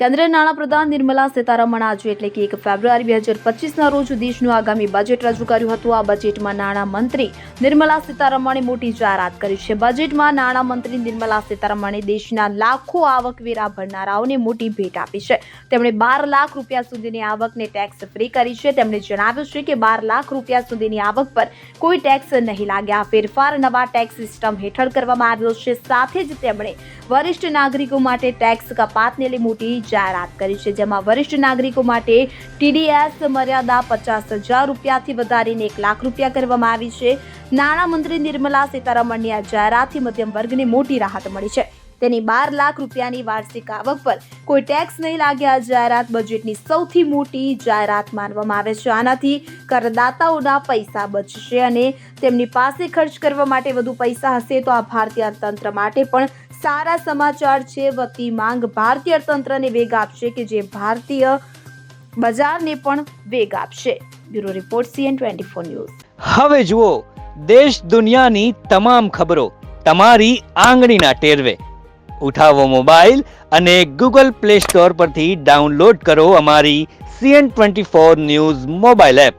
કેન્દ્રીય નાણાપ્રધાન નિર્મલા સીતારમણ આજે એટલે કે 1 ફેબ્રુઆરી 2025ના રોજ દેશનું આગામી બજેટ રજૂ કર્યું હતું। આ બજેટમાં નાણામંત્રી નિર્મલા સીતારમણે મોટી જાહેરાત કરી છે। બજેટમાં નાણામંત્રી નિર્મલા સીતારમણે દેશના લાખો આવકવેરા ભરનારાઓને મોટી ભેટ આપી છે। તેમણે 12 લાખ રૂપિયા સુધીની આવકને ટેક્સ ફ્રી કરી છે। તેમણે જણાવ્યું છે કે 12 લાખ રૂપિયા સુધીની આવક પર કોઈ ટેક્સ નહીં લાગે। આ ફેરફાર નવા ટેક્સ સિસ્ટમ હેઠળ કરવામાં આવ્યો છે। સાથે જ તેમણે વરિષ્ઠ નાગરિકો માટે ટેક્સ કપાતને લઈ મોટી જાહેરાત કરી છે, જેમાં વરિષ્ઠ નાગરિકો માટે ટીડીએસ મર્યાદા 50,000 રૂપિયાથી વધારીને 1 લાખ રૂપિયા કરવામાં આવી છે। નાણામંત્રી નિર્મલા સીતારમણની આ જાહેરાતથી મધ્યમ વર્ગને મોટી રાહત મળી છે। તેની 12 લાખ રૂપિયાની વાર્ષિક આવક પર કોઈ ટેક્સ નહીં લાગે। આ જાહેરાત બજેટની સૌથી મોટી જાહેરાત માનવામાં આવે છે। આનાથી કરદાતાઓના પૈસા બચશે અને તેમની પાસે ખર્ચ કરવા માટે વધુ પૈસા હશે તો આ ભારતીય અર્થતંત્ર માટે પણ સારા સમાચાર છે। વધતી માંગ ભારતીય અર્થતંત્રને વેગ આપશે કે જે ભારતીય બજારને પણ વેગ આપશે। Bureau report CN24 news. હવે જુઓ દેશ દુનિયાની તમામ ખબરો તમારી આંગળીના ટેરવે। ઉઠાવો મોબાઈલ અને Google Play Store પરથી ડાઉનલોડ કરો અમારી CN24 ન્યૂઝ મોબાઈલ એપ।